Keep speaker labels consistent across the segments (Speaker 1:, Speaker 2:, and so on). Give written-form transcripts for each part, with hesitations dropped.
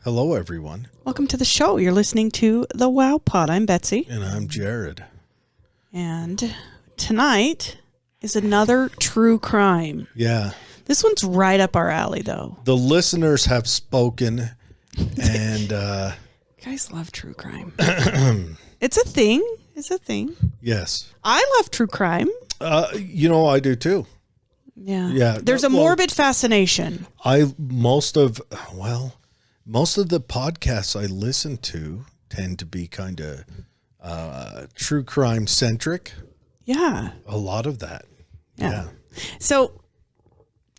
Speaker 1: Hello, everyone.
Speaker 2: Welcome to the show. You're listening to The Wow Pod. I'm Betsy.
Speaker 1: And I'm Jared.
Speaker 2: And tonight is another true crime.
Speaker 1: Yeah.
Speaker 2: This one's right up our alley, though.
Speaker 1: The listeners have spoken, and...
Speaker 2: You guys love true crime. It's a thing. It's a thing.
Speaker 1: Yes.
Speaker 2: I love true crime.
Speaker 1: I do too.
Speaker 2: Yeah.
Speaker 1: Yeah.
Speaker 2: There's a morbid fascination.
Speaker 1: Most of the podcasts I listen to tend to be kind of true crime centric.
Speaker 2: Yeah.
Speaker 1: A lot of that. Yeah.
Speaker 2: So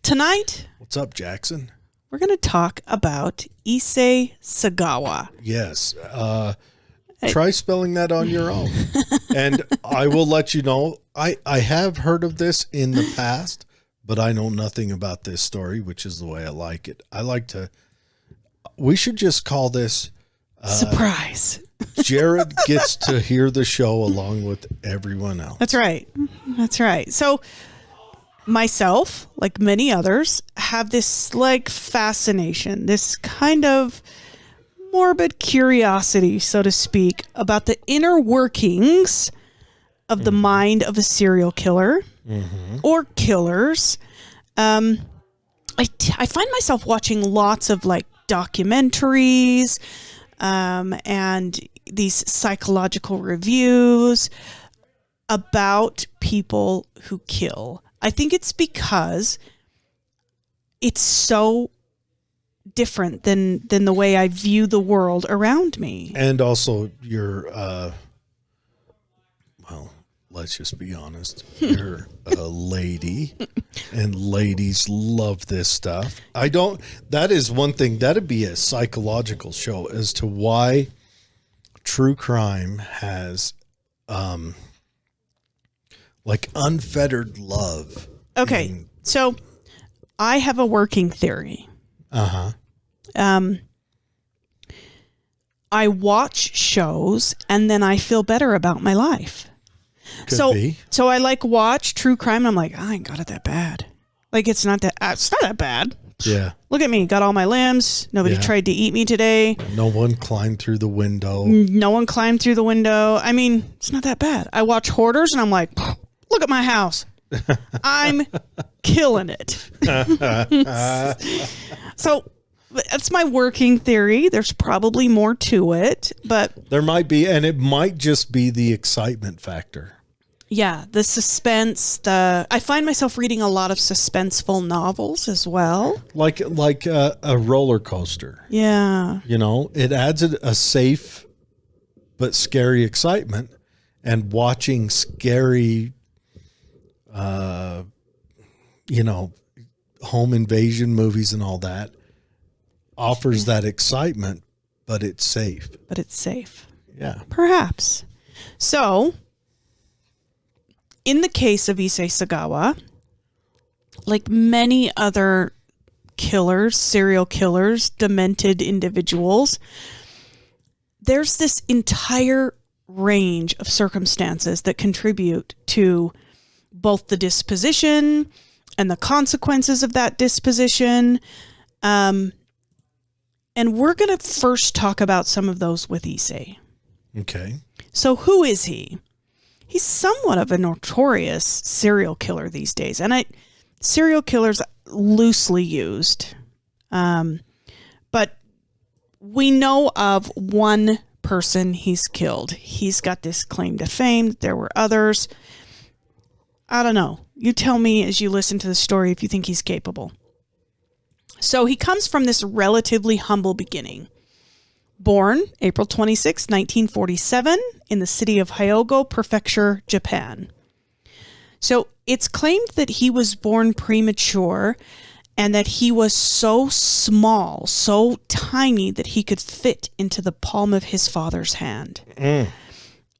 Speaker 2: tonight,
Speaker 1: what's up, Jackson?
Speaker 2: We're going to talk about Issei Sagawa.
Speaker 1: Yes. Try spelling that on your own. And I will let you know, I have heard of this in the past, but I know nothing about this story, which is the way I like it. We should just call this...
Speaker 2: surprise.
Speaker 1: Jared gets to hear the show along with everyone else.
Speaker 2: That's right. That's right. So myself, like many others, have this fascination, this kind of morbid curiosity, so to speak, about the inner workings of the mind of a serial killer or killers. I find myself watching lots of documentaries and these psychological reviews about people who kill. I think it's because it's so different than the way I view the world around me.
Speaker 1: And also you're, let's just be honest. You're a lady and ladies love this stuff. That is one thing, that'd be a psychological show as to why true crime has, unfettered love.
Speaker 2: Okay. So I have a working theory. I watch shows and then I feel better about my life. So I watch true crime and I'm like, I ain't got it that bad. It's not that bad.
Speaker 1: Yeah.
Speaker 2: Look at me. Got all my limbs. Nobody tried to eat me today.
Speaker 1: No one climbed through the window.
Speaker 2: I mean, it's not that bad. I watch Hoarders and I'm like, look at my house. I'm killing it. So that's my working theory. There's probably more to it, but
Speaker 1: there might be, and it might just be the excitement factor.
Speaker 2: Yeah, the suspense. I find myself reading a lot of suspenseful novels as well.
Speaker 1: Like a roller coaster.
Speaker 2: Yeah.
Speaker 1: It adds a safe but scary excitement, and watching scary, home invasion movies and all that offers that excitement, but it's safe.
Speaker 2: Yeah. Perhaps. So, in the case of Issei Sagawa, like many other killers, serial killers, demented individuals, there's this entire range of circumstances that contribute to both the disposition and the consequences of that disposition. And we're going to first talk about some of those with Issei.
Speaker 1: Okay.
Speaker 2: So who is he? He's somewhat of a notorious serial killer these days. And serial killers loosely used. But we know of one person he's killed. He's got this claim to fame. There were others. I don't know. You tell me as you listen to the story if you think he's capable. So he comes from this relatively humble beginning. Born April 26, 1947, in the city of Hyogo Prefecture, Japan. So it's claimed that he was born premature and that he was so small, so tiny that he could fit into the palm of his father's hand.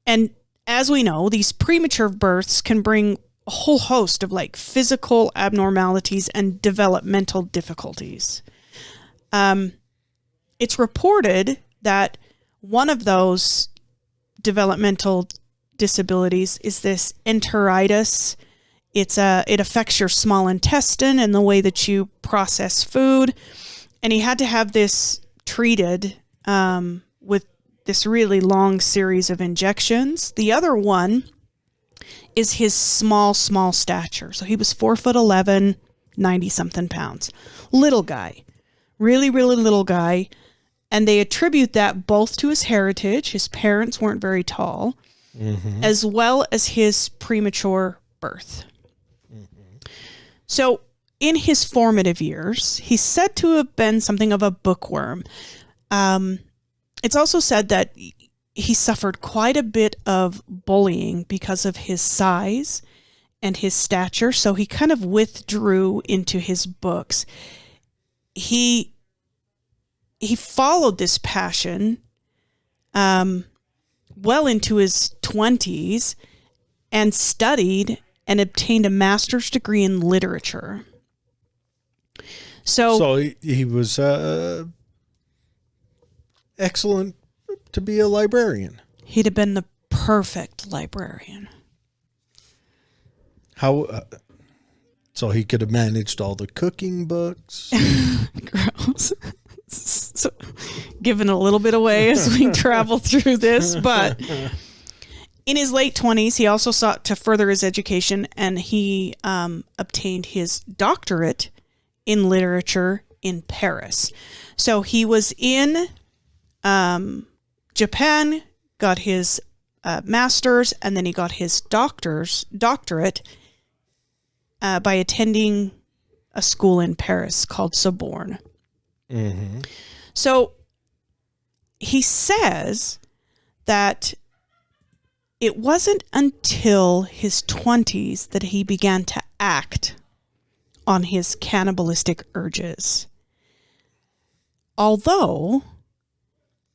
Speaker 2: And as we know, these premature births can bring a whole host of physical abnormalities and developmental difficulties. It's reported that one of those developmental disabilities is this enteritis. It affects your small intestine and the way that you process food. And he had to have this treated with this really long series of injections. The other one is his small stature. So he was 4'11", 90-something pounds. Little guy. Really, really little guy. And they attribute that both to his heritage. His parents weren't very tall. Mm-hmm. As well as his premature birth. Mm-hmm. So in his formative years, he's said to have been something of a bookworm. It's also said that he suffered quite a bit of bullying because of his size and his stature, so he kind of withdrew into his books. He followed this passion well into his 20s and studied and obtained a master's degree in literature. So
Speaker 1: he was excellent to be a librarian.
Speaker 2: He'd have been the perfect librarian.
Speaker 1: How? So he could have managed all the cooking books.
Speaker 2: Gross. So, giving a little bit away as we travel through this, but in his late 20s, he also sought to further his education, and he obtained his doctorate in literature in Paris. So he was in Japan, got his master's, and then he got his doctorate by attending a school in Paris called Sorbonne. Mm-hmm. So he says that it wasn't until his 20s that he began to act on his cannibalistic urges. Although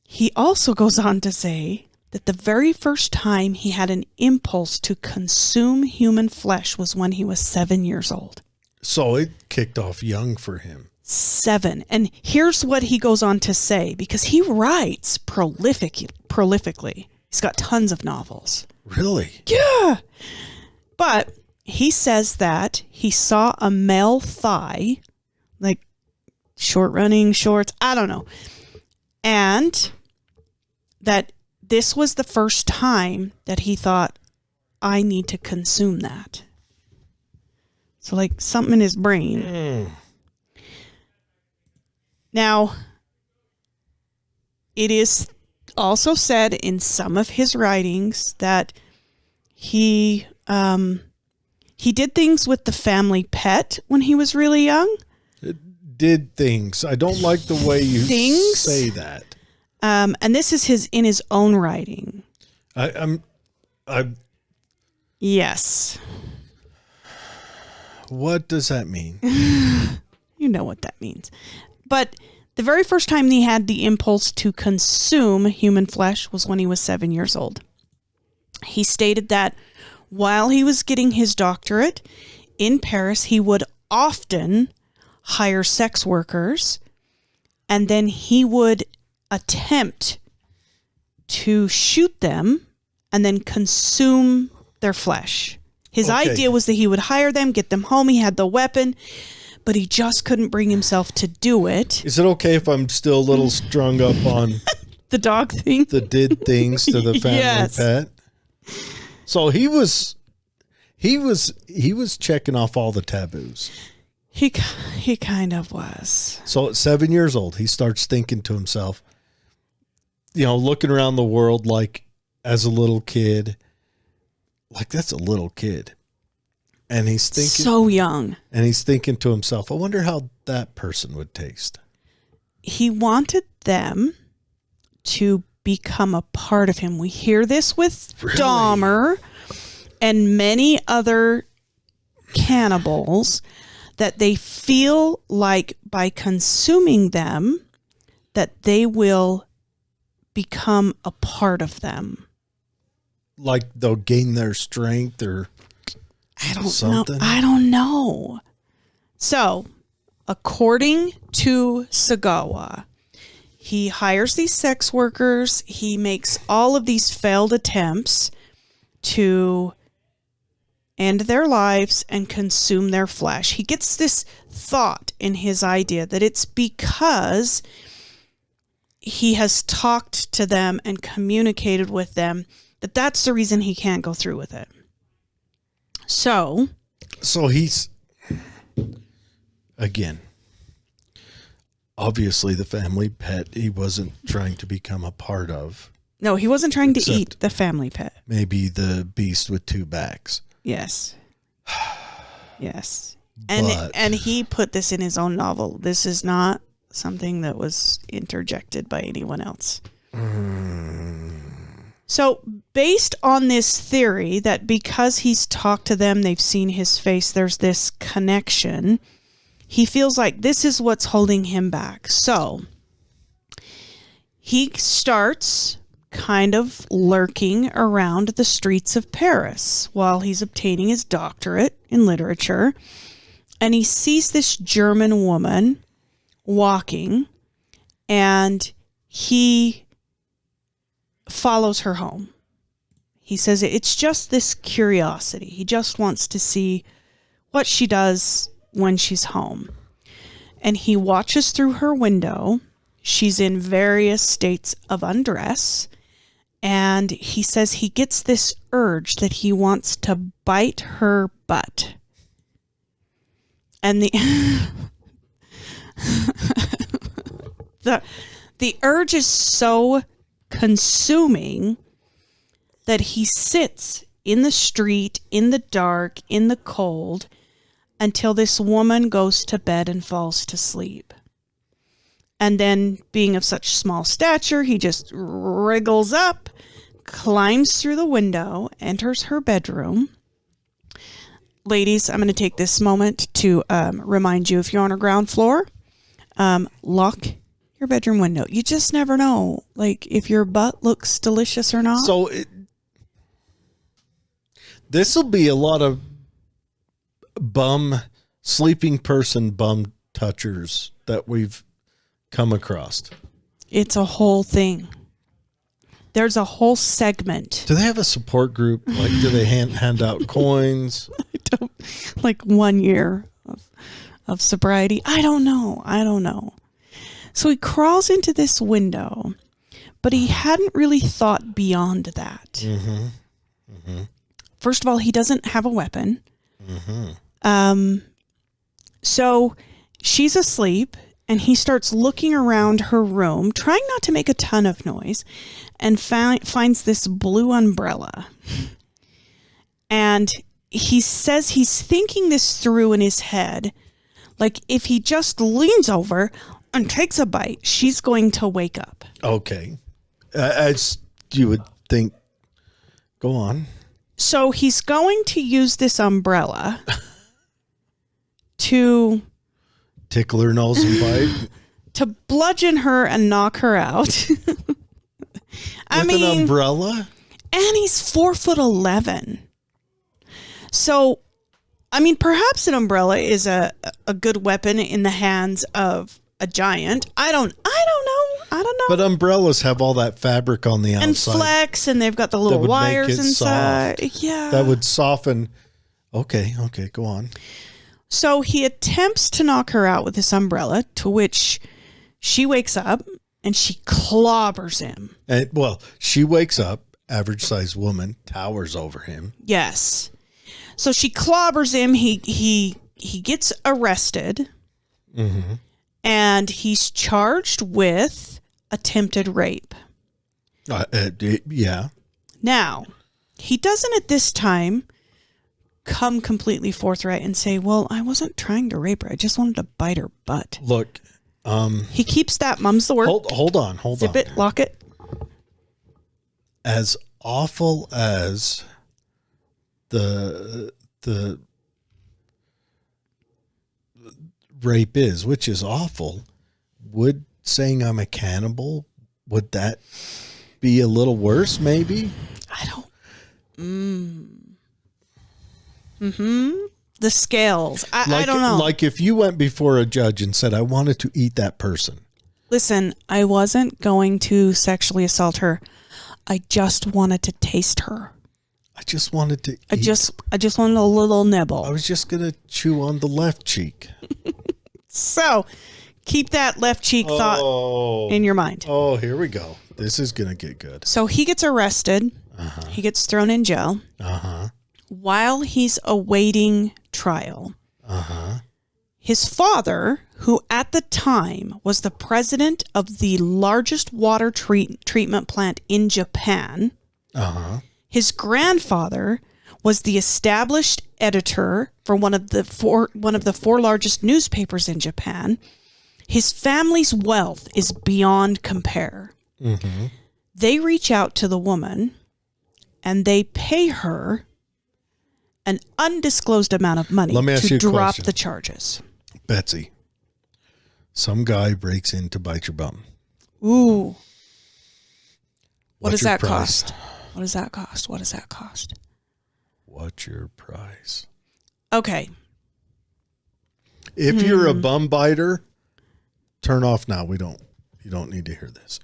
Speaker 2: he also goes on to say that the very first time he had an impulse to consume human flesh was when he was 7 years old.
Speaker 1: So it kicked off young for him.
Speaker 2: 7. And here's what he goes on to say, because he writes prolifically. He's got tons of novels.
Speaker 1: Really?
Speaker 2: Yeah. But he says that he saw a male thigh, like short running shorts, I don't know. And that this was the first time that he thought, I need to consume that. So like something in his brain. Mm. Now, it is also said in some of his writings that he did things with the family pet when he was really young.
Speaker 1: Did things. I don't like the way you say that.
Speaker 2: And this is in his own writing. Yes.
Speaker 1: What does that mean?
Speaker 2: You know what that means. But the very first time he had the impulse to consume human flesh was when he was 7 years old. He stated that while he was getting his doctorate in Paris, he would often hire sex workers, and then he would attempt to shoot them and then consume their flesh. His idea was that he would hire them, get them home. He had the weapon, but he just couldn't bring himself to do it.
Speaker 1: Is it okay if I'm still a little strung up on
Speaker 2: the dog thing?
Speaker 1: The did things to the family pet. So he was checking off all the taboos.
Speaker 2: He kind of was.
Speaker 1: So at 7 years old, he starts thinking to himself, looking around the world like as a little kid, like that's a little kid. And he's thinking
Speaker 2: so young.
Speaker 1: And he's thinking to himself, I wonder how that person would taste.
Speaker 2: He wanted them to become a part of him. We hear this with Dahmer and many other cannibals, that they feel like by consuming them that they will become a part of them.
Speaker 1: Like they'll gain their strength or something?
Speaker 2: I don't know. So, according to Sagawa, he hires these sex workers. He makes all of these failed attempts to end their lives and consume their flesh. He gets this thought in his idea that it's because he has talked to them and communicated with them, that's the reason he can't go through with it. So
Speaker 1: he's, again, obviously the family pet he wasn't trying to become a part of.
Speaker 2: No, he wasn't trying to eat the family pet.
Speaker 1: Maybe the beast with two backs.
Speaker 2: Yes. Yes. And he put this in his own novel. This is not something that was interjected by anyone else. So based on this theory that because he's talked to them, they've seen his face, there's this connection, he feels like this is what's holding him back. So he starts kind of lurking around the streets of Paris while he's obtaining his doctorate in literature. And he sees this German woman walking, and he follows her home. He says it's just this curiosity. He just wants to see what she does when she's home. And he watches through her window. She's in various states of undress. And he says he gets this urge that he wants to bite her butt. And the urge is so consuming that he sits in the street, in the dark, in the cold, until this woman goes to bed and falls to sleep. And then, being of such small stature, he just wriggles up, climbs through the window, enters her bedroom. Ladies, I'm going to take this moment to remind you, if you're on a ground floor, lock your bedroom window. You just never know, like, if your butt looks delicious or not.
Speaker 1: So this will be a lot of sleeping person bum touchers that we've come across.
Speaker 2: It's a whole thing. There's a whole segment.
Speaker 1: Do they have a support group? Like, do they hand out coins?
Speaker 2: Like 1 year of sobriety? I don't know. So he crawls into this window, but he hadn't really thought beyond that. Mm-hmm. Mm-hmm. First of all, he doesn't have a weapon. Mm-hmm. So she's asleep, and he starts looking around her room, trying not to make a ton of noise, and finds this blue umbrella. And he says he's thinking this through in his head. Like, if he just leans over and takes a bite, she's going to wake up.
Speaker 1: Okay. As you would think. Go on.
Speaker 2: So he's going to use this umbrella to
Speaker 1: tickle her nose and bite.
Speaker 2: To bludgeon her and knock her out.
Speaker 1: With an umbrella?
Speaker 2: And he's 4'11". So, I mean, perhaps an umbrella is a good weapon in the hands of a giant. I don't know.
Speaker 1: But umbrellas have all that fabric on the outside.
Speaker 2: And flex, and they've got the little wires inside.
Speaker 1: Soft.
Speaker 2: Yeah.
Speaker 1: That would soften. Okay, go on.
Speaker 2: So he attempts to knock her out with this umbrella, to which she wakes up and she clobbers him.
Speaker 1: She wakes up, average sized woman, towers over him.
Speaker 2: Yes. So she clobbers him. He gets arrested. Mm-hmm. And he's charged with attempted rape.
Speaker 1: Yeah.
Speaker 2: Now, he doesn't at this time come completely forthright and say, well, I wasn't trying to rape her. I just wanted to bite her butt.
Speaker 1: Look.
Speaker 2: He keeps that. Mum's the word.
Speaker 1: Hold on.
Speaker 2: Zip it, lock it.
Speaker 1: As awful as the rape is, which is awful, would saying I'm a cannibal, would that be a little worse, maybe?
Speaker 2: I don't. The scales. I don't know.
Speaker 1: Like if you went before a judge and said, I wanted to eat that person.
Speaker 2: Listen, I wasn't going to sexually assault her. I just wanted to taste her.
Speaker 1: I just wanted to eat.
Speaker 2: I just wanted a little nibble.
Speaker 1: I was just going to chew on the left cheek.
Speaker 2: So, Keep that left cheek thought in your mind.
Speaker 1: Oh, here we go. This is going to get good.
Speaker 2: So he gets arrested.
Speaker 1: Uh-huh.
Speaker 2: He gets thrown in jail.
Speaker 1: Uh-huh.
Speaker 2: While he's awaiting trial,
Speaker 1: Uh-huh.
Speaker 2: his father, who at the time was the president of the largest water treatment plant in Japan,
Speaker 1: Uh-huh.
Speaker 2: his grandfather was the established editor for one of the four largest newspapers in Japan. His family's wealth is beyond compare.
Speaker 1: Mm-hmm.
Speaker 2: They reach out to the woman and they pay her an undisclosed amount of money to drop the charges.
Speaker 1: Betsy, some guy breaks in to bite your bum.
Speaker 2: Ooh. What
Speaker 1: What's
Speaker 2: does
Speaker 1: your
Speaker 2: that
Speaker 1: price?
Speaker 2: cost? What does that cost? What does that cost?
Speaker 1: What's your price?
Speaker 2: Okay.
Speaker 1: If you're a bum biter, turn off now. You don't need to hear this.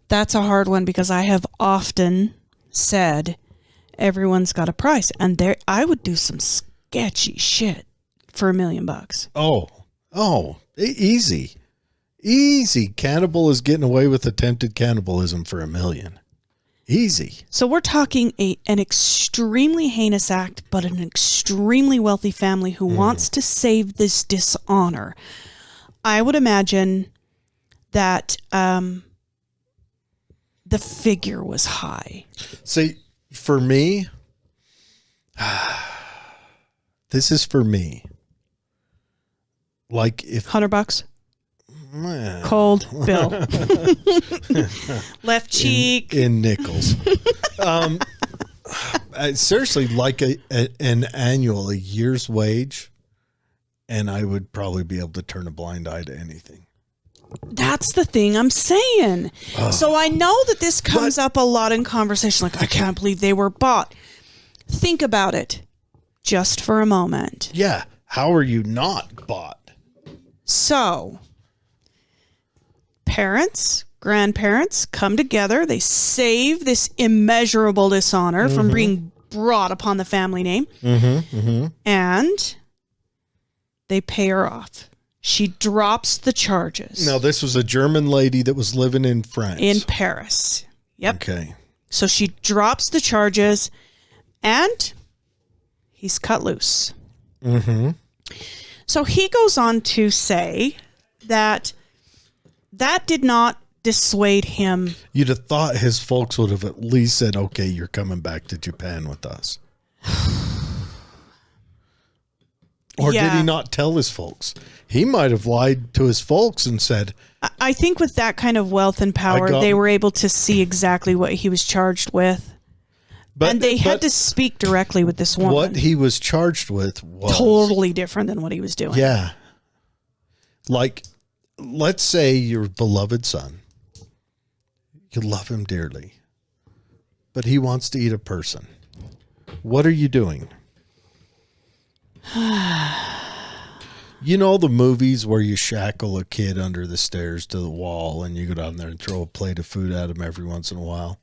Speaker 2: That's a hard one because I have often said everyone's got a price, and I would do some sketchy shit for $1 million. Easy. Cannibal is getting away with attempted cannibalism for $1 million. Easy. So we're talking an extremely heinous act, but an extremely wealthy family who wants to save this dishonor. I would imagine that the figure was high.
Speaker 1: See, for me, this is for me. Like if
Speaker 2: $100. Cold bill. Left cheek.
Speaker 1: in nickels. Seriously, like an annual, a year's wage, and I would probably be able to turn a blind eye to anything.
Speaker 2: That's the thing I'm saying. So I know that this comes up a lot in conversation. Like, I can't believe they were bought. Think about it just for a moment.
Speaker 1: Yeah. How are you not bought?
Speaker 2: So, parents, grandparents come together. They save this immeasurable dishonor from being brought upon the family name. And they pay her off. She drops the charges.
Speaker 1: Now, this was a German lady that was living in France.
Speaker 2: In Paris. Yep.
Speaker 1: Okay.
Speaker 2: So she drops the charges and he's cut loose. So he goes on to say that did not dissuade him.
Speaker 1: You'd have thought his folks would have at least said, okay, you're coming back to Japan with us. Or did he not tell his folks? He might have lied to his folks and said...
Speaker 2: I think with that kind of wealth and power, they were able to see exactly what he was charged with. And they had to speak directly with this woman.
Speaker 1: What he was charged with was...
Speaker 2: totally different than what he was doing.
Speaker 1: Yeah. Like, let's say your beloved son. You love him dearly. But he wants to eat a person. What are you doing? You know the movies where you shackle a kid under the stairs to the wall and you go down there and throw a plate of food at him every once in a while?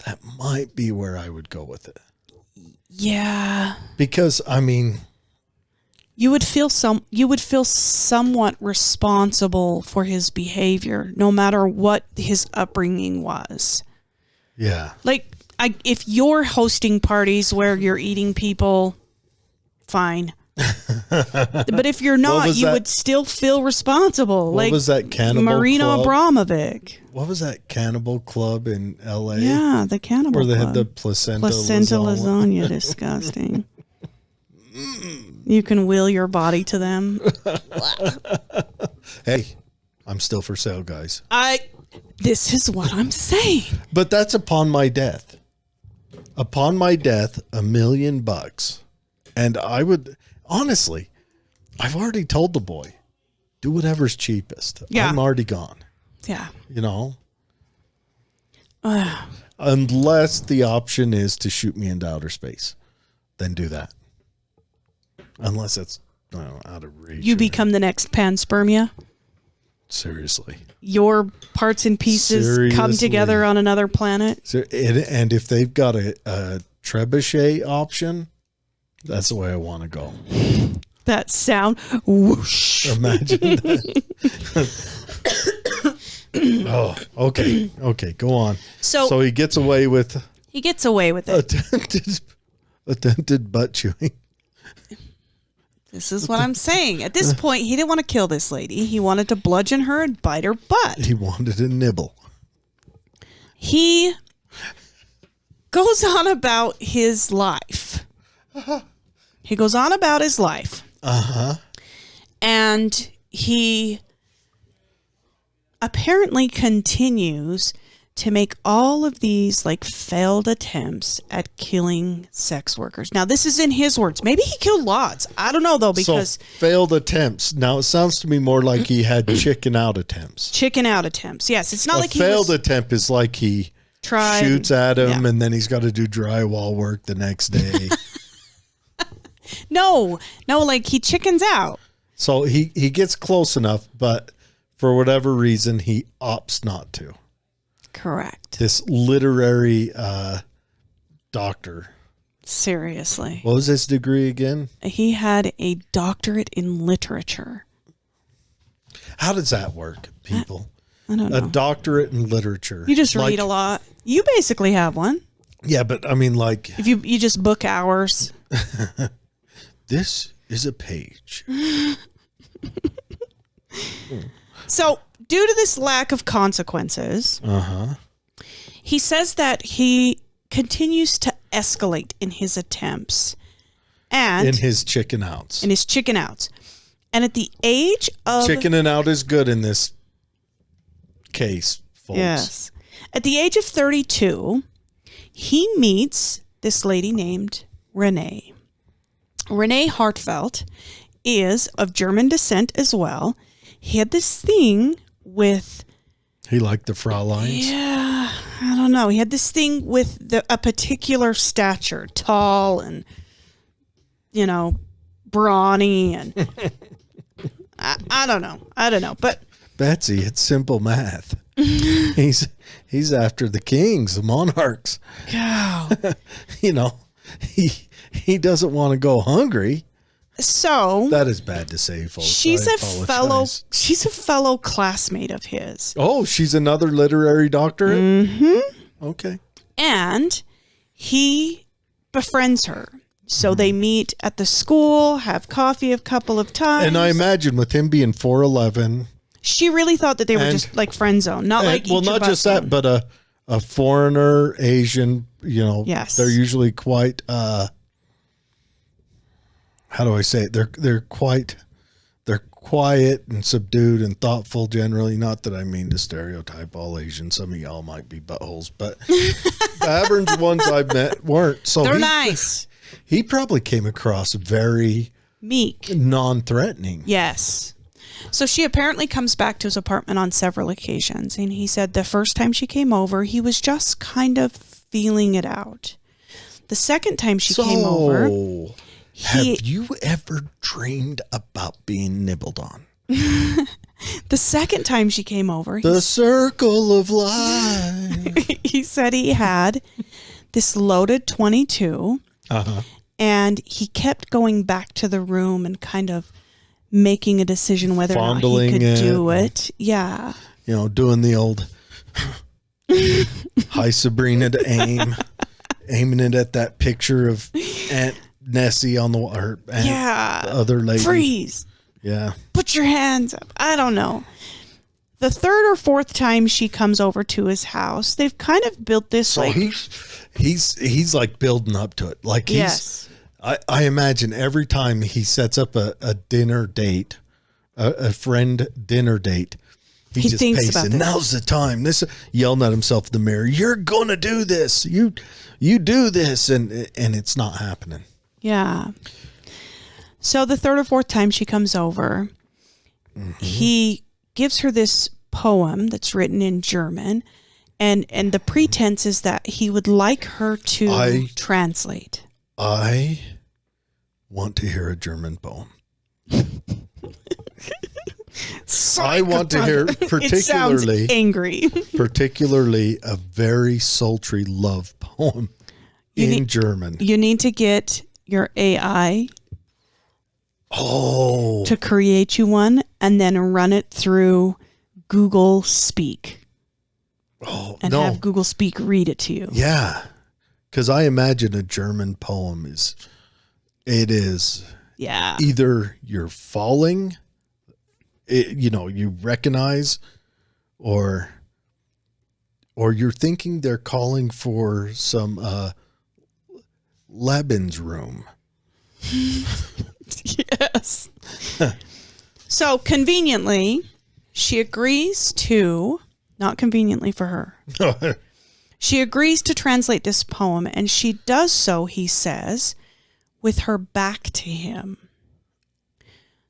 Speaker 1: That might be where I would go with it.
Speaker 2: Yeah.
Speaker 1: Because, I mean...
Speaker 2: You would feel somewhat responsible for his behavior, no matter what his upbringing was.
Speaker 1: Yeah.
Speaker 2: Like, if you're hosting parties where you're eating people... fine. But if you're not, you would still feel responsible.
Speaker 1: What was that Cannibal
Speaker 2: Marino
Speaker 1: Club?
Speaker 2: Abramovic.
Speaker 1: What was that Cannibal Club in L.A.?
Speaker 2: Yeah, the Cannibal
Speaker 1: Where they
Speaker 2: Club.
Speaker 1: had the placenta
Speaker 2: lasagna. Disgusting. You can will your body to them.
Speaker 1: Hey, I'm still for sale, guys.
Speaker 2: This is what I'm saying.
Speaker 1: But that's upon my death. Upon my death, $1 million. And I would, honestly, I've already told the boy, do whatever's cheapest.
Speaker 2: Yeah.
Speaker 1: I'm already gone.
Speaker 2: Yeah.
Speaker 1: You know? Unless the option is to shoot me into outer space. Then do that. Unless it's out of reach.
Speaker 2: You become the next panspermia.
Speaker 1: Seriously.
Speaker 2: Your parts and pieces come together on another planet.
Speaker 1: And if they've got a trebuchet option... That's the way I want to go.
Speaker 2: that sound. Whoosh.
Speaker 1: Imagine that. Oh, okay. Okay, go on. So he gets away with
Speaker 2: it.
Speaker 1: Attempted butt chewing.
Speaker 2: This is what I'm saying. At this point, he didn't want to kill this lady. He wanted to bludgeon her and bite her butt.
Speaker 1: He wanted a nibble.
Speaker 2: He goes on about his life. He goes on about his life.
Speaker 1: Uh-huh.
Speaker 2: And he apparently continues to make all of these like failed attempts at killing sex workers. Now, this is in his words. Maybe he killed lots. I don't know, though, because...
Speaker 1: So, failed attempts. Now, it sounds to me more like he had chicken out attempts.
Speaker 2: Chicken out attempts. Yes, it's not like he
Speaker 1: failed attempt is like he shoots at him,
Speaker 2: yeah.
Speaker 1: and then he's got to do drywall work the next day.
Speaker 2: No, like he chickens out.
Speaker 1: So, he gets close enough, but for whatever reason, he opts not to.
Speaker 2: Correct.
Speaker 1: This literary doctor.
Speaker 2: Seriously.
Speaker 1: What was his degree again?
Speaker 2: He had a doctorate in literature.
Speaker 1: How does that work, people?
Speaker 2: I don't know.
Speaker 1: A doctorate in literature.
Speaker 2: You just read a lot. You basically have one.
Speaker 1: Yeah, but I mean, like...
Speaker 2: If you just book hours.
Speaker 1: This is a page.
Speaker 2: So, due to this lack of consequences, he says that he continues to escalate in his attempts. And
Speaker 1: in his chicken outs.
Speaker 2: And at the age of...
Speaker 1: Chickening out is good in this case, folks.
Speaker 2: Yes. At the age of 32, he meets this lady named Renee. Renee Hartfeld is of German descent as well. He had this thing with...
Speaker 1: He liked the Frauleins?
Speaker 2: Yeah, I don't know. He had this thing with a particular stature, tall and, brawny. And I don't know. But
Speaker 1: Betsy, it's simple math. He's after the kings, the monarchs.
Speaker 2: Wow.
Speaker 1: He doesn't want to go hungry.
Speaker 2: So
Speaker 1: that is bad to say, folks.
Speaker 2: She's a fellow classmate of his.
Speaker 1: Oh, she's another literary doctorate?
Speaker 2: Mm-hmm.
Speaker 1: Okay.
Speaker 2: And he befriends her. So they meet at the school, have coffee a couple of times.
Speaker 1: And I imagine with him being 4'11",
Speaker 2: she really thought that they were just like friend zone, not like
Speaker 1: well, not just that, but a foreigner, Asian.
Speaker 2: Yes.
Speaker 1: They're usually quite. How do I say it? They're quiet and subdued and thoughtful generally. Not that I mean to stereotype all Asians. Some of y'all might be buttholes, but the average ones I've met weren't. So
Speaker 2: they're nice.
Speaker 1: He probably came across very
Speaker 2: meek,
Speaker 1: non-threatening.
Speaker 2: Yes. So she apparently comes back to his apartment on several occasions, and he said the first time she came over, he was just kind of feeling it out. The second time she came over...
Speaker 1: Have you ever dreamed about being nibbled on?
Speaker 2: The second time she came over...
Speaker 1: The circle of life.
Speaker 2: He said he had this loaded .22, and he kept going back to the room and kind of making a decision whether
Speaker 1: fondling
Speaker 2: or not he could do it. Yeah.
Speaker 1: Doing the old hi Sabrina to aiming it at that picture of Aunt Nessie on the other lady.
Speaker 2: Freeze.
Speaker 1: Yeah.
Speaker 2: Put your hands up. I don't know. The third or fourth time she comes over to his house, they've kind of built this.
Speaker 1: So he's like building up to it. Like I imagine every time he sets up a dinner date, a friend dinner date, he just
Speaker 2: thinks
Speaker 1: pacing.
Speaker 2: about this.
Speaker 1: Now's the time. This yelling at himself in the mirror. You're gonna do this. You do this, and it's not happening.
Speaker 2: Yeah. So the third or fourth time she comes over, he gives her this poem that's written in German, and the pretense is that he would like her to translate.
Speaker 1: I want to hear a German poem. I want to hear particularly
Speaker 2: angry.
Speaker 1: particularly a very sultry love poem in German.
Speaker 2: You need to get your AI to create you one and then run it through Google Speak. And have Google Speak read it to you.
Speaker 1: Yeah. Because I imagine a German poem is either you're falling, you recognize, or you're thinking they're calling for some Lebensraum.
Speaker 2: Yes. So conveniently, she agrees to, not conveniently for her, she agrees to translate this poem, and she does so, he says, with her back to him.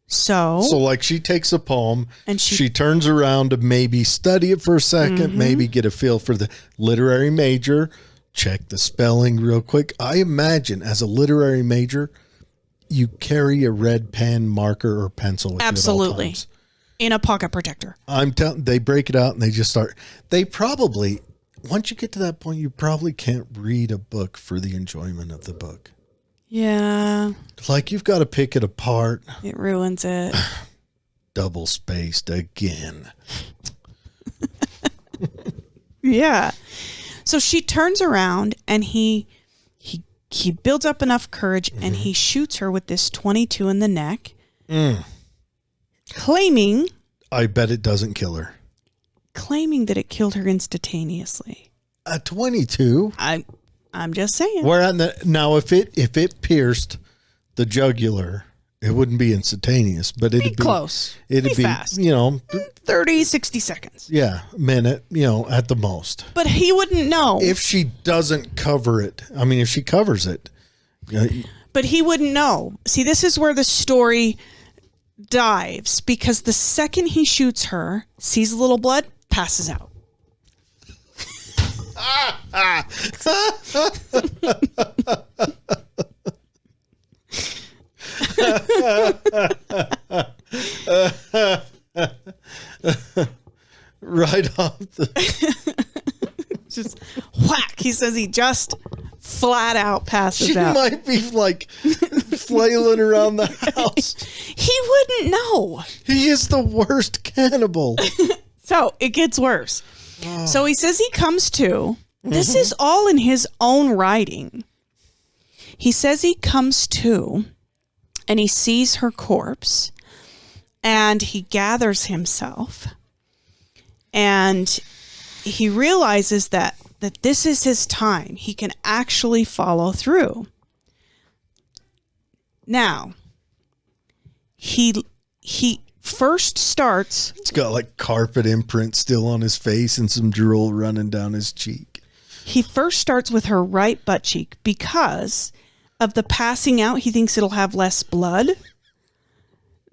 Speaker 2: So
Speaker 1: like she takes a poem and she turns around to maybe study it for a second, maybe get a feel for the literary major, check the spelling real quick. I imagine as a literary major, you carry a red pen, marker, or pencil with you at all times.
Speaker 2: In a pocket protector.
Speaker 1: They break it out and they just start. They probably, once you get to that point, you probably can't read a book for the enjoyment of the book.
Speaker 2: Yeah.
Speaker 1: Like you've got to pick it apart.
Speaker 2: It ruins it.
Speaker 1: Double spaced again.
Speaker 2: Yeah. So she turns around and he builds up enough courage and he shoots her with this 22 in the neck. Claiming.
Speaker 1: I bet it doesn't kill her.
Speaker 2: Claiming that it killed her instantaneously.
Speaker 1: A 22?
Speaker 2: I'm just saying.
Speaker 1: Now, if it pierced the jugular, it wouldn't be instantaneous, but it'd be
Speaker 2: close.
Speaker 1: It'd be
Speaker 2: fast. 30, 60 seconds.
Speaker 1: Yeah, a minute, at the most.
Speaker 2: But he wouldn't know.
Speaker 1: If she doesn't cover it. I mean, if she covers it.
Speaker 2: But he wouldn't know. See, this is where the story dives, because the second he shoots her, sees a little blood, passes out.
Speaker 1: Right off
Speaker 2: just whack. He says he just flat out passes
Speaker 1: she
Speaker 2: out.
Speaker 1: She might be like flailing around the house.
Speaker 2: He wouldn't know.
Speaker 1: He is the worst cannibal.
Speaker 2: So it gets worse. So he says he comes to. This is all in his own writing. He says he comes to and he sees her corpse and he gathers himself and he realizes that this is his time. He can actually follow through. Now, he first starts.
Speaker 1: It's got like carpet imprint still on his face and some drool running down his cheek.
Speaker 2: He first starts with her right butt cheek because of the passing out. He thinks it'll have less blood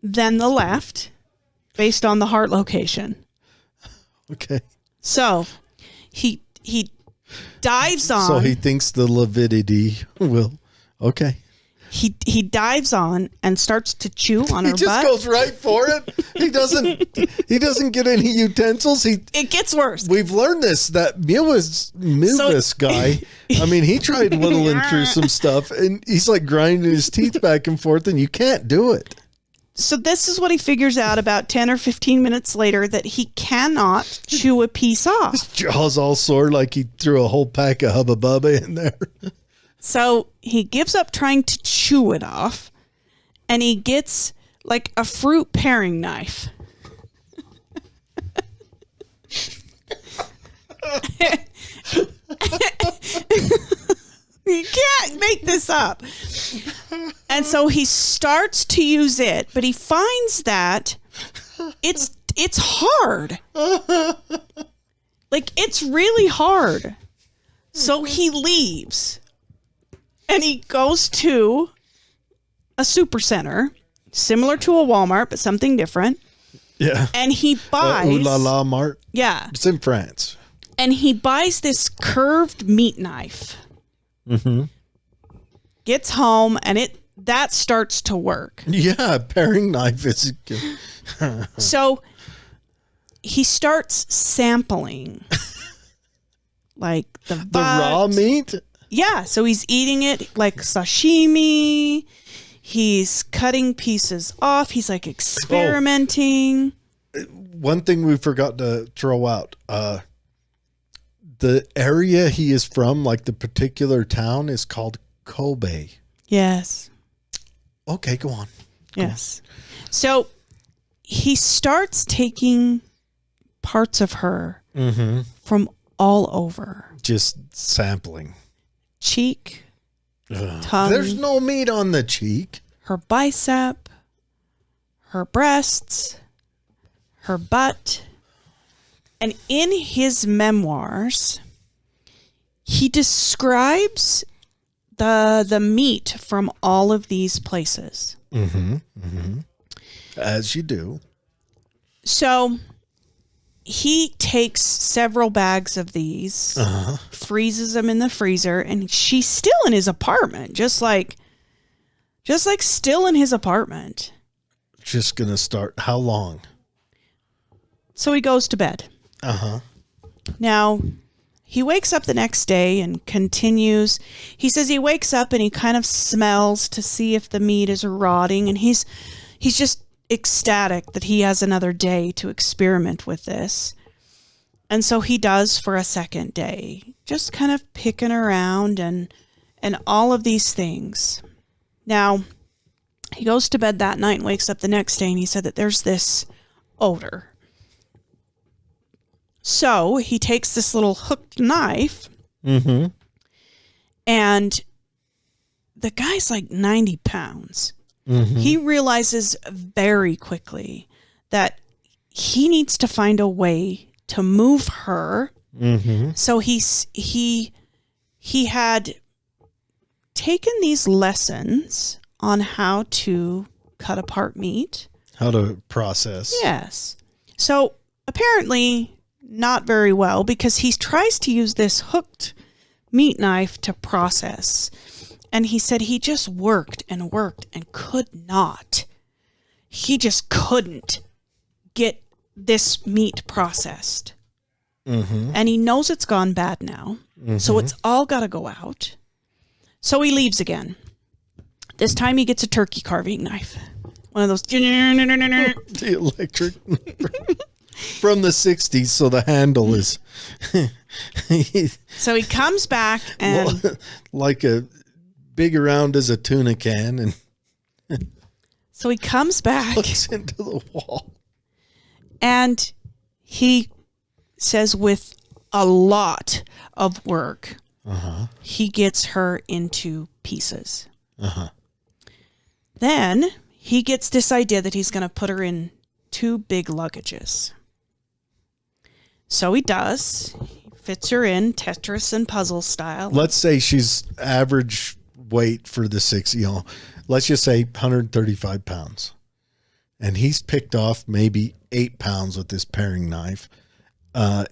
Speaker 2: than the left based on the heart location.
Speaker 1: Okay.
Speaker 2: So he dives on.
Speaker 1: So he thinks the lividity will. Okay.
Speaker 2: He dives on and starts to chew on her butt.
Speaker 1: He just goes right for it. He doesn't get any utensils. It
Speaker 2: gets worse.
Speaker 1: We've learned this, that Milvis guy. I mean, he tried whittling through some stuff and he's like grinding his teeth back and forth and you can't do it.
Speaker 2: So this is what he figures out about 10 or 15 minutes later, that he cannot chew a piece off.
Speaker 1: His jaw's all sore like he threw a whole pack of Hubba Bubba in there.
Speaker 2: So he gives up trying to chew it off and he gets like a fruit paring knife. You can't make this up. And so he starts to use it, but he finds that it's hard. Like, it's really hard. So he leaves. And he goes to a super center, similar to a Walmart, but something different.
Speaker 1: Yeah.
Speaker 2: And he buys...
Speaker 1: Ooh La La Mart.
Speaker 2: Yeah.
Speaker 1: It's in France.
Speaker 2: And he buys this curved meat knife.
Speaker 1: Mm-hmm.
Speaker 2: Gets home, and that starts to work.
Speaker 1: Yeah, paring knife is good.
Speaker 2: So he starts sampling. Like the
Speaker 1: raw meat?
Speaker 2: Yeah, so he's eating it like sashimi. He's cutting pieces off. He's like experimenting.
Speaker 1: One thing we forgot to throw out. The area he is from, like the particular town, is called Kobe.
Speaker 2: Yes.
Speaker 1: Okay, go on.
Speaker 2: Yes. So he starts taking parts of her from all over.
Speaker 1: Just sampling.
Speaker 2: Cheek, tongue.
Speaker 1: There's no meat on the cheek.
Speaker 2: Her bicep, her breasts, her butt. And in his memoirs, he describes the meat from all of these places.
Speaker 1: As you do.
Speaker 2: So he takes several bags of these, freezes them in the freezer, and she's still in his apartment, just like still in his apartment.
Speaker 1: Just gonna start. How long?
Speaker 2: So he goes to bed. Now, he wakes up the next day and continues. He says he wakes up and he kind of smells to see if the meat is rotting, and he's just ecstatic that he has another day to experiment with this. And so he does for a second day, just kind of picking around and all of these things. Now, he goes to bed that night and wakes up the next day, and he said that there's this odor. So he takes this little hooked knife, and the guy's like 90 pounds. He realizes very quickly that he needs to find a way to move her. So he had taken these lessons on how to cut apart meat.
Speaker 1: How to process.
Speaker 2: Yes. So apparently not very well, because he tries to use this hooked meat knife to process. And he said he just worked and could not. He just couldn't get this meat processed. And he knows it's gone bad now. So it's all got to go out. So he leaves again. This time he gets a turkey carving knife. One of those.
Speaker 1: The electric. From the 60s, so the handle is.
Speaker 2: So he comes back and.
Speaker 1: Like a big around as a tuna can, and.
Speaker 2: So he comes back.
Speaker 1: Hooks into the wall.
Speaker 2: And he says with a lot of work, he gets her into pieces. Then he gets this idea that he's going to put her in 2 big luggages. So he does. He fits her in Tetris and puzzle style.
Speaker 1: Let's say she's average weight for the 60. Let's just say 135 pounds. And he's picked off maybe 8 pounds with this paring knife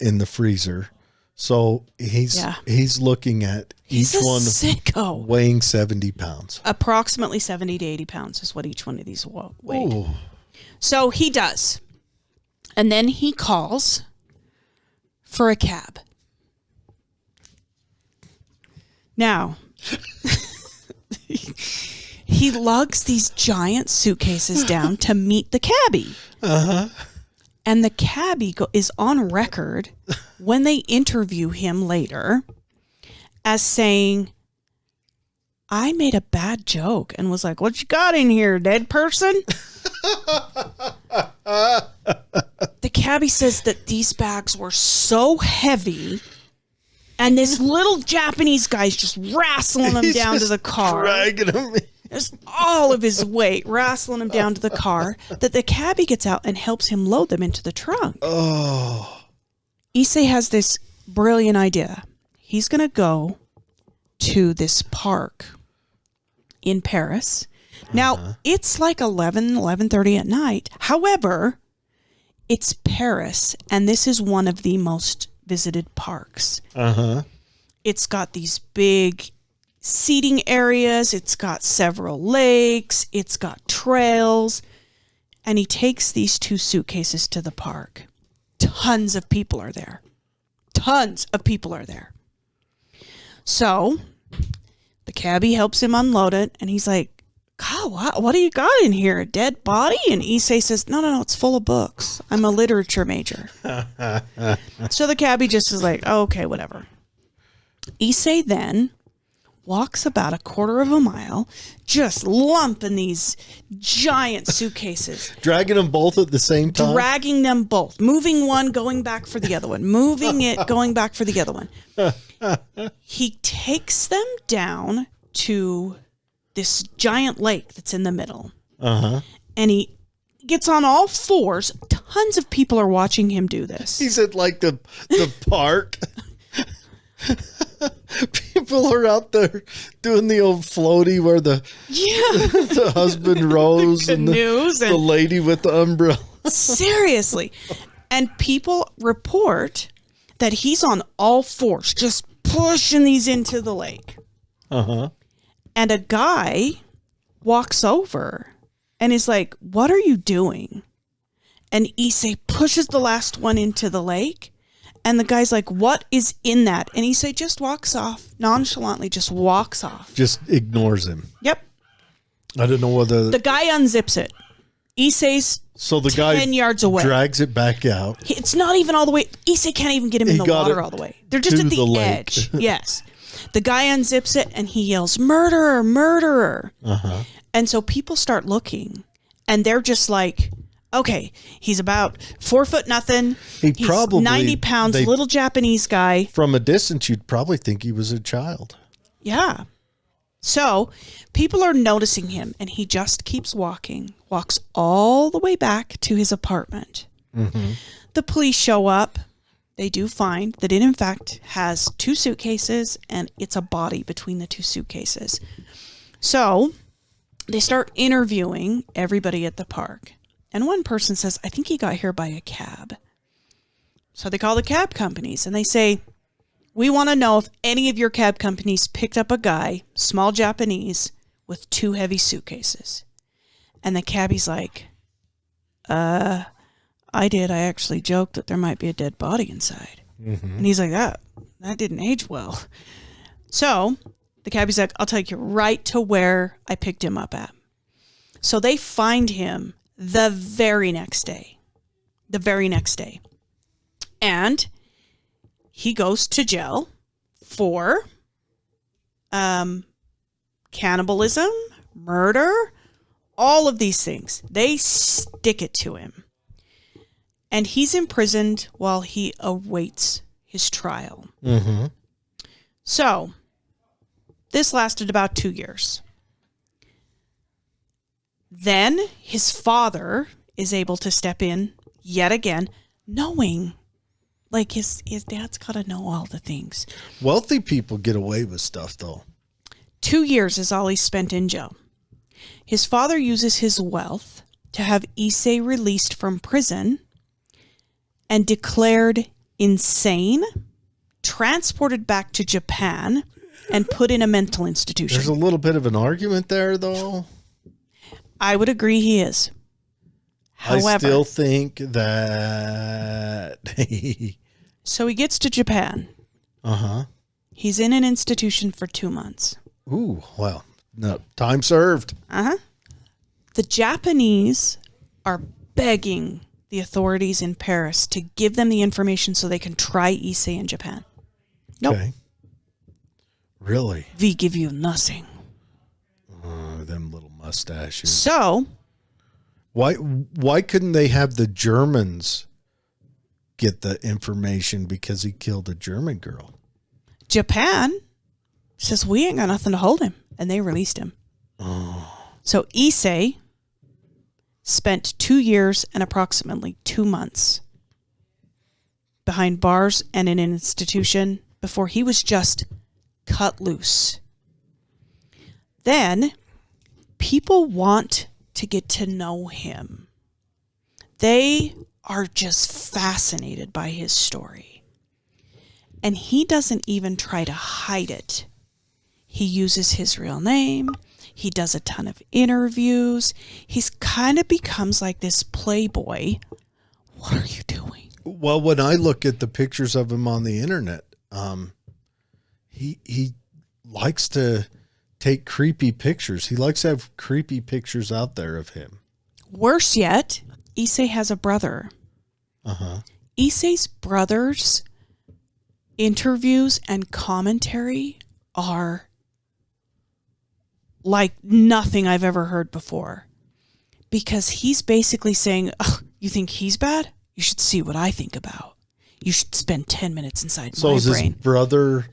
Speaker 1: in the freezer. So he's looking at each one
Speaker 2: sicko.
Speaker 1: Weighing 70 pounds.
Speaker 2: Approximately 70 to 80 pounds is what each one of these weigh.
Speaker 1: Ooh.
Speaker 2: So he does. And then he calls for a cab. Now, he lugs these giant suitcases down to meet the cabbie. And the cabbie is on record when they interview him later as saying, I made a bad joke, and was like, what you got in here, dead person? The cabbie says that these bags were so heavy, and this little Japanese guy's just wrestling them down to the car.
Speaker 1: Dragging them.
Speaker 2: Just all of his weight wrestling him down to the car, that the cabbie gets out and helps him load them into the trunk. Issei has this brilliant idea. He's going to go to this park in Paris. Now, it's like 11:30 at night. However, it's Paris, and this is one of the most visited parks. It's got these big seating areas. It's got several lakes. It's got trails. And he takes these 2 suitcases to the park. Tons of people are there. So the cabbie helps him unload it, and he's like, God, what do you got in here? A dead body? And Issei says, no, it's full of books. I'm a literature major. So the cabbie just is like, oh, okay, whatever. Issei then walks about a quarter of a mile, just lumping these giant suitcases.
Speaker 1: Dragging them both at the same time?
Speaker 2: Dragging them both. Moving one, going back for the other one. Moving it, going back for the other one. He takes them down to this giant lake that's in the middle.
Speaker 1: Uh-huh.
Speaker 2: And he gets on all fours. Tons of people are watching him do this.
Speaker 1: He's at like the park. People are out there doing the old floaty where the husband rows and the lady with the umbrella.
Speaker 2: Seriously. And people report that he's on all fours, just pushing these into the lake.
Speaker 1: Uh-huh.
Speaker 2: And a guy walks over and is like, what are you doing? And Issei pushes the last one into the lake. And the guy's like, what is in that? And Issei just walks off, nonchalantly just walks off.
Speaker 1: Just ignores him.
Speaker 2: Yep.
Speaker 1: I don't know whether...
Speaker 2: The guy unzips it. Issei's
Speaker 1: so the 10
Speaker 2: guy yards away.
Speaker 1: Drags it back out.
Speaker 2: It's not even all the way. Issei can't even get him in the water all the way. They're just at the edge. Yes. The guy unzips it and he yells, murderer, murderer.
Speaker 1: Uh-huh.
Speaker 2: And so people start looking and they're just like, okay, he's about 4 foot nothing. He's probably 90 pounds, little Japanese guy.
Speaker 1: From a distance, you'd probably think he was a child.
Speaker 2: Yeah. So people are noticing him and he just keeps walking, walks all the way back to his apartment.
Speaker 1: Mm-hmm.
Speaker 2: The police show up. They do find that it, in fact, has 2 suitcases and it's a body between the 2 suitcases. So they start interviewing everybody at the park. And one person says, I think he got here by a cab. So they call the cab companies and they say, we want to know if any of your cab companies picked up a guy, small Japanese, with 2 heavy suitcases. And the cabbie's like, I did. I actually joked that there might be a dead body inside.
Speaker 1: Mm-hmm.
Speaker 2: And he's like, that didn't age well. So the cabbie's like, I'll take you right to where I picked him up at. So they find him the very next day. And he goes to jail for cannibalism, murder, all of these things. They stick it to him. And he's imprisoned while he awaits his trial.
Speaker 1: Mm-hmm.
Speaker 2: So this lasted about 2 years. Then his father is able to step in yet again, knowing, like his dad's got to know all the things.
Speaker 1: Wealthy people get away with stuff, though.
Speaker 2: 2 years is all he spent in jail. His father uses his wealth to have Issei released from prison and declared insane, transported back to Japan, and put in a mental institution.
Speaker 1: There's a little bit of an argument there, though.
Speaker 2: I would agree he is. However,
Speaker 1: I still think that...
Speaker 2: So he gets to Japan.
Speaker 1: Uh-huh.
Speaker 2: He's in an institution for 2 months.
Speaker 1: Ooh, well, no, time served.
Speaker 2: Uh-huh. The Japanese are begging the authorities in Paris to give them the information so they can try Issei in Japan. Nope.
Speaker 1: Okay. Really?
Speaker 2: We give you nothing.
Speaker 1: Them little mustaches.
Speaker 2: So,
Speaker 1: why couldn't they have the Germans get the information because he killed a German girl?
Speaker 2: Japan says, we ain't got nothing to hold him. And they released him.
Speaker 1: Oh.
Speaker 2: So Issei spent 2 years and approximately 2 months behind bars and in an institution before he was just cut loose. Then people want to get to know him. They are just fascinated by his story. And he doesn't even try to hide it. He uses his real name. He does a ton of interviews. He's kind of becomes like this playboy. What are you doing?
Speaker 1: Well, when I look at the pictures of him on the internet, he likes to take creepy pictures. He likes to have creepy pictures out there of him.
Speaker 2: Worse yet, Issei has a brother.
Speaker 1: Uh-huh.
Speaker 2: Issei's brother's interviews and commentary are like nothing I've ever heard before. Because he's basically saying, oh, you think he's bad? You should see what I think about. You should spend 10 minutes inside my brain. So is his
Speaker 1: brother,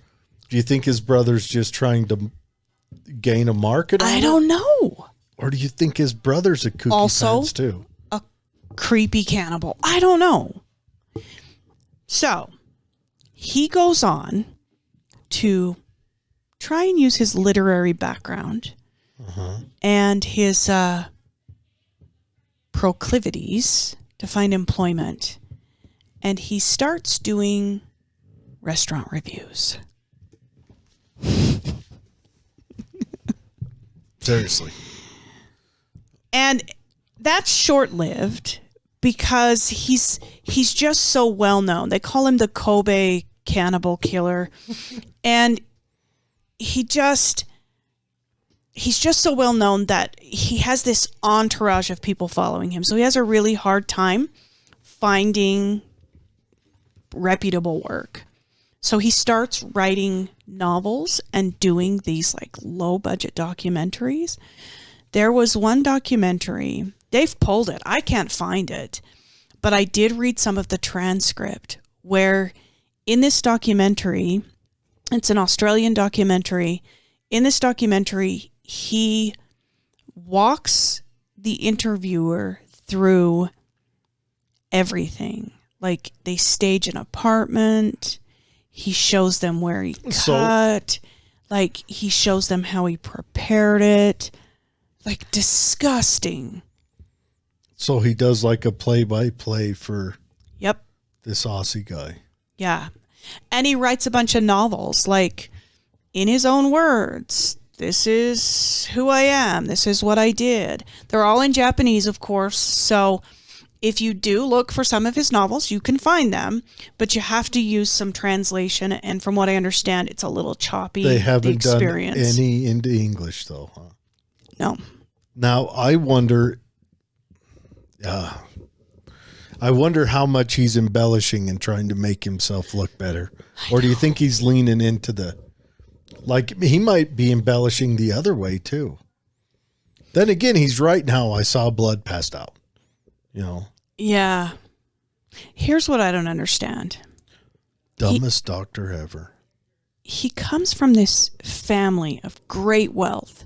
Speaker 1: do you think his brother's just trying to gain a market on it?
Speaker 2: I don't know.
Speaker 1: Or do you think his brother's a kooky pants too?
Speaker 2: A creepy cannibal. I don't know. So he goes on to try and use his literary background and his proclivities to find employment. And he starts doing restaurant reviews.
Speaker 1: Seriously.
Speaker 2: And that's short-lived because he's just so well known. They call him the Kobe cannibal killer. And he's just so well known that he has this entourage of people following him. So he has a really hard time finding reputable work. So he starts writing novels and doing these like low budget documentaries. There was one documentary, they've pulled it, I can't find it, but I did read some of the transcript where in this documentary, it's an Australian documentary, in this documentary he walks the interviewer through everything. Like they stage an apartment, he shows them where he cut, like he shows them how he prepared it. Like disgusting.
Speaker 1: So he does like a play-by-play for
Speaker 2: Yep.
Speaker 1: this Aussie guy.
Speaker 2: Yeah. And he writes a bunch of novels, like in his own words. This is who I am. This is what I did. They're all in Japanese, of course. So if you do look for some of his novels, you can find them, but you have to use some translation. And from what I understand, it's a little choppy.
Speaker 1: They haven't done any into English, though, huh?
Speaker 2: No.
Speaker 1: Now, I wonder how much he's embellishing and trying to make himself look better. Or do you think he's leaning into he might be embellishing the other way, too. Then again, he's right now. I saw blood passed out. You know?
Speaker 2: Yeah. Here's what I don't understand.
Speaker 1: Dumbest doctor ever.
Speaker 2: He comes from this family of great wealth,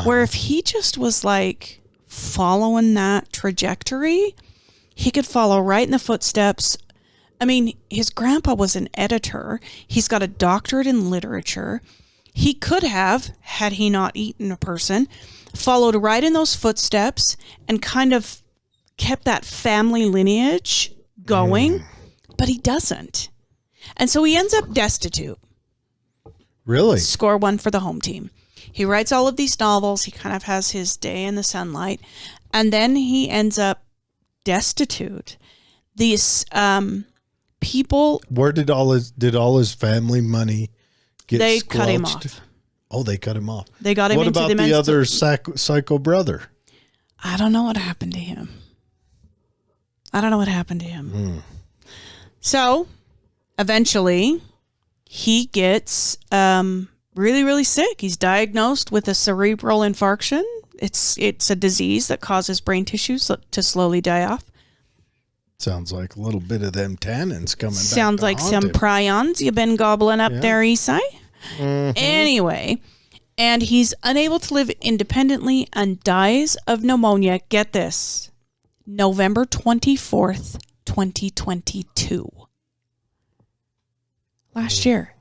Speaker 2: where if he just was like following that trajectory, he could follow right in the footsteps. I mean, his grandpa was an editor. He's got a doctorate in literature. He could have, had he not eaten a person, followed right in those footsteps and kind of kept that family lineage going, but he doesn't. And so he ends up destitute.
Speaker 1: Really?
Speaker 2: Score one for the home team. He writes all of these novels. He kind of has his day in the sunlight. And then he ends up destitute. These people...
Speaker 1: Where did all his family money get
Speaker 2: They
Speaker 1: squelched?
Speaker 2: cut him off.
Speaker 1: Oh, they cut him off.
Speaker 2: They got him
Speaker 1: what
Speaker 2: into
Speaker 1: about
Speaker 2: the
Speaker 1: the other psycho brother?
Speaker 2: I don't know what happened to him. So, eventually, he gets really, really sick. He's diagnosed with a cerebral infarction. It's a disease that causes brain tissues to slowly die off.
Speaker 1: Sounds like a little bit of them tannins coming back.
Speaker 2: Sounds like some prions you've been gobbling up there, Issei.
Speaker 1: Mm-hmm.
Speaker 2: Anyway, and he's unable to live independently and dies of pneumonia. Get this. November 24th, 2022. Last year.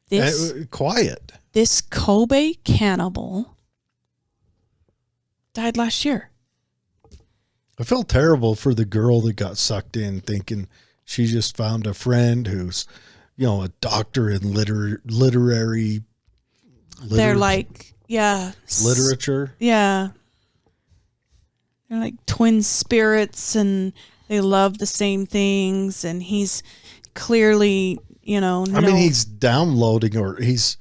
Speaker 2: This Kobe cannibal died last year.
Speaker 1: I feel terrible for the girl that got sucked in thinking she just found a friend who's, a doctor in literary.
Speaker 2: They're like, yeah.
Speaker 1: Literature.
Speaker 2: Yeah. They're like twin spirits and they love the same things. And he's clearly,
Speaker 1: I mean, he's downloading or he's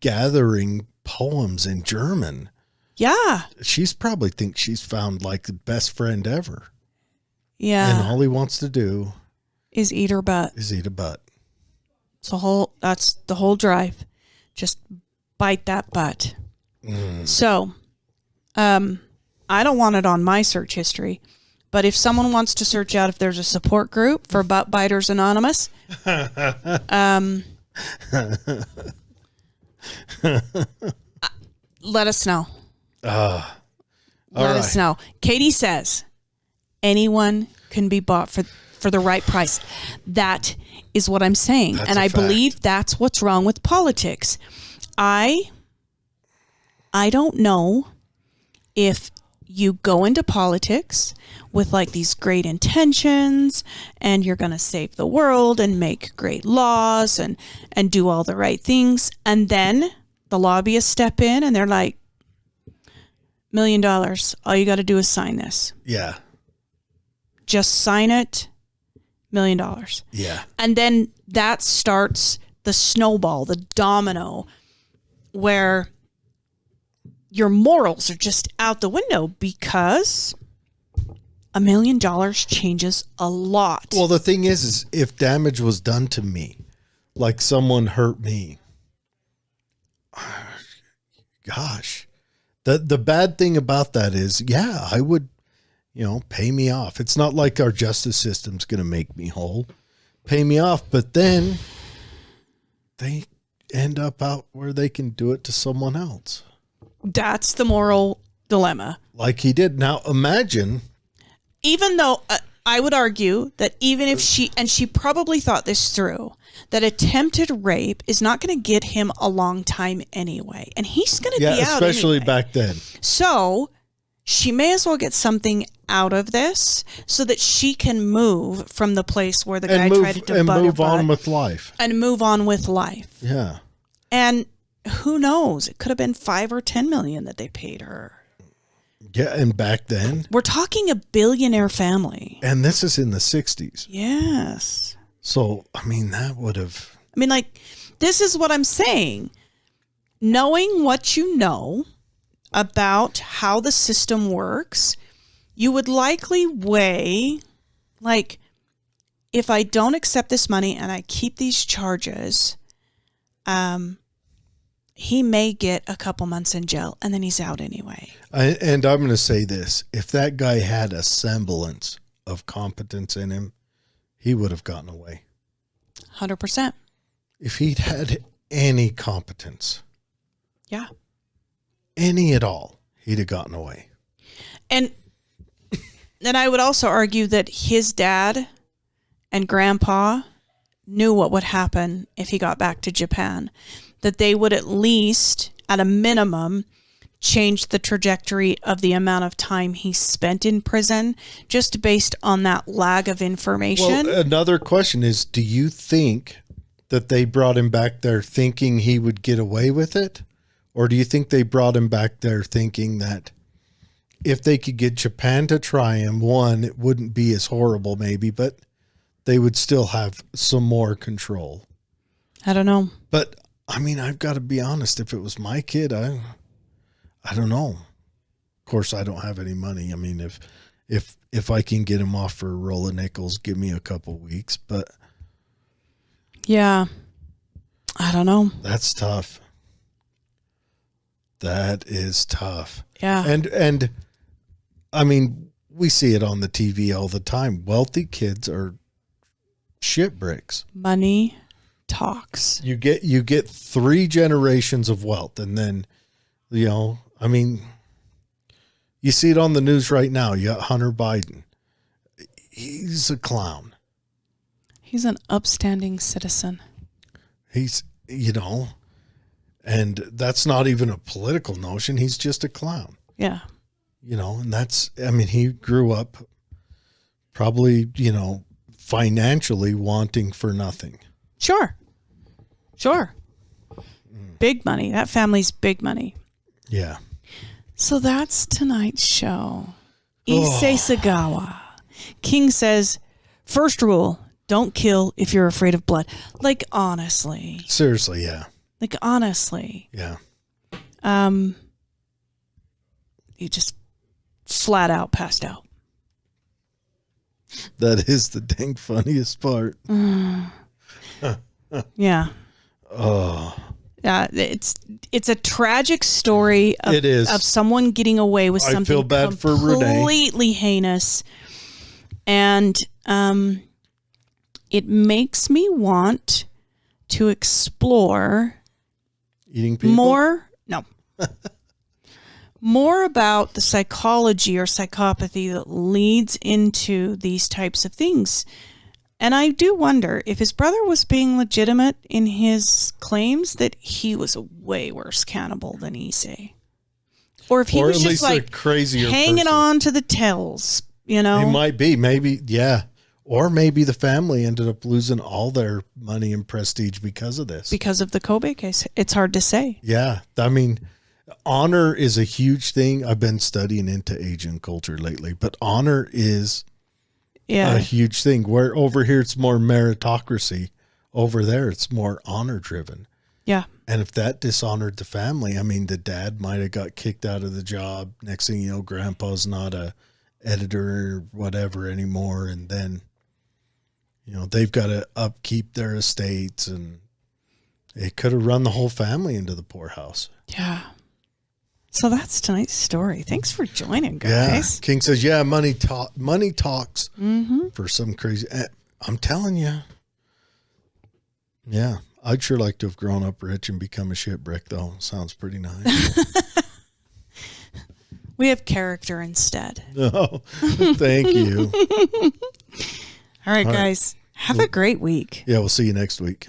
Speaker 1: gathering poems in German.
Speaker 2: Yeah.
Speaker 1: She's probably thinks she's found like the best friend ever.
Speaker 2: Yeah.
Speaker 1: And all he wants to do
Speaker 2: is eat her butt.
Speaker 1: Is eat a butt.
Speaker 2: That's the whole drive. Just bite that butt. So, I don't want it on my search history, but if someone wants to search out if there's a support group for Butt Biters Anonymous, let us know. Let us know. Katie says anyone can be bought for the right price. That is what I'm saying.
Speaker 1: That's
Speaker 2: and
Speaker 1: a
Speaker 2: I
Speaker 1: fact.
Speaker 2: believe that's what's wrong with politics. I don't know if you go into politics with like these great intentions and you're going to save the world and make great laws and do all the right things. And then the lobbyists step in and they're like, $1 million. All you got to do is sign this.
Speaker 1: Yeah.
Speaker 2: Just sign it. $1 million.
Speaker 1: Yeah.
Speaker 2: And then that starts the snowball, the domino, where your morals are just out the window because $1 million changes a lot.
Speaker 1: Well, the thing is if damage was done to me, like someone hurt me, gosh, the bad thing about that is, yeah, I would, pay me off. It's not like our justice system's going to make me whole. Pay me off, but then they end up out where they can do it to someone else.
Speaker 2: That's the moral dilemma.
Speaker 1: Like he did. Now imagine.
Speaker 2: Even though I would argue that even if she probably thought this through, that attempted rape is not going to get him a long time anyway. And he's going to be out
Speaker 1: especially
Speaker 2: anyway.
Speaker 1: back then.
Speaker 2: So she may as well get something out of this so that she can move from the place where the guy tried to butt her
Speaker 1: move on
Speaker 2: butt
Speaker 1: with life.
Speaker 2: and move on with life.
Speaker 1: Yeah.
Speaker 2: And who knows? It could have been 5 or 10 million that they paid her.
Speaker 1: Yeah, and back then.
Speaker 2: We're talking a billionaire family.
Speaker 1: And this is in the 60s.
Speaker 2: Yes.
Speaker 1: So, I mean, that would have.
Speaker 2: I mean, like, this is what I'm saying. Knowing what you know about how the system works, you would likely weigh, like, if I don't accept this money and I keep these charges, he may get a couple months in jail and then he's out anyway.
Speaker 1: And I'm going to say this. If that guy had a semblance of competence in him, he would have gotten away.
Speaker 2: 100%.
Speaker 1: If he'd had any competence.
Speaker 2: Yeah.
Speaker 1: Any at all, he'd have gotten away.
Speaker 2: And I would also argue that his dad and grandpa knew what would happen if he got back to Japan. That they would at least, at a minimum, change the trajectory of the amount of time he spent in prison just based on that lag of information.
Speaker 1: Well, another question is, do you think that they brought him back there thinking he would get away with it? Or do you think they brought him back there thinking that if they could get Japan to try him, one, it wouldn't be as horrible maybe, but they would still have some more control?
Speaker 2: I don't know.
Speaker 1: But I mean, I've got to be honest. If it was my kid, I don't know. Of course, I don't have any money. I mean, if I can get him off for a roll of nickels, give me a couple weeks. But
Speaker 2: yeah, I don't know.
Speaker 1: that's tough. That is tough.
Speaker 2: Yeah,
Speaker 1: And I mean, we see it on the TV all the time. Wealthy kids are shit bricks.
Speaker 2: money talks.
Speaker 1: You get 3 generations of wealth, and then, I mean, you see it on the news right now. You got Hunter Biden. He's a clown.
Speaker 2: He's an upstanding citizen.
Speaker 1: He's, and that's not even a political notion. He's just a clown.
Speaker 2: Yeah.
Speaker 1: And that's, I mean, he grew up probably, financially wanting for nothing.
Speaker 2: Sure. Big money. That family's big money.
Speaker 1: Yeah.
Speaker 2: So that's tonight's show. Issei Sagawa. King says, first rule, don't kill if you're afraid of blood. Like, honestly.
Speaker 1: Seriously, yeah.
Speaker 2: Like, honestly.
Speaker 1: Yeah.
Speaker 2: he just flat out passed out.
Speaker 1: That is the dang funniest part.
Speaker 2: Yeah.
Speaker 1: Oh.
Speaker 2: It's a tragic story of,
Speaker 1: it is.
Speaker 2: Of someone getting away with something
Speaker 1: I feel bad for Renee.
Speaker 2: Completely heinous. And it makes me want to explore
Speaker 1: eating people?
Speaker 2: more about the psychology or psychopathy that leads into these types of things. And I do wonder if his brother was being legitimate in his claims that he was a way worse cannibal than Issei. Or if he was just like
Speaker 1: crazier
Speaker 2: hanging
Speaker 1: person.
Speaker 2: On to the tails, you know?
Speaker 1: He might be. Maybe, yeah. Or maybe the family ended up losing all their money and prestige because of this.
Speaker 2: Because of the Kobe case. It's hard to say.
Speaker 1: Yeah. I mean, honor is a huge thing. I've been studying into Asian culture lately, but honor is a huge thing. Where over here it's more meritocracy. Over there it's more honor driven.
Speaker 2: Yeah.
Speaker 1: And if that dishonored the family, I mean, the dad might have got kicked out of the job. Next thing you know, grandpa's not a editor or whatever anymore. And then, you know, they've got to upkeep their estates, and it could have run the whole family into the poorhouse.
Speaker 2: Yeah. So that's tonight's story. Thanks for joining, guys.
Speaker 1: Yeah. King says, yeah, money talks for some crazy. I'm telling you. Yeah. I'd sure like to have grown up rich and become a shitbrick, though. Sounds pretty nice.
Speaker 2: We have character instead.
Speaker 1: Oh, thank you.
Speaker 2: All right, guys. Have a great week.
Speaker 1: Yeah, we'll see you next week.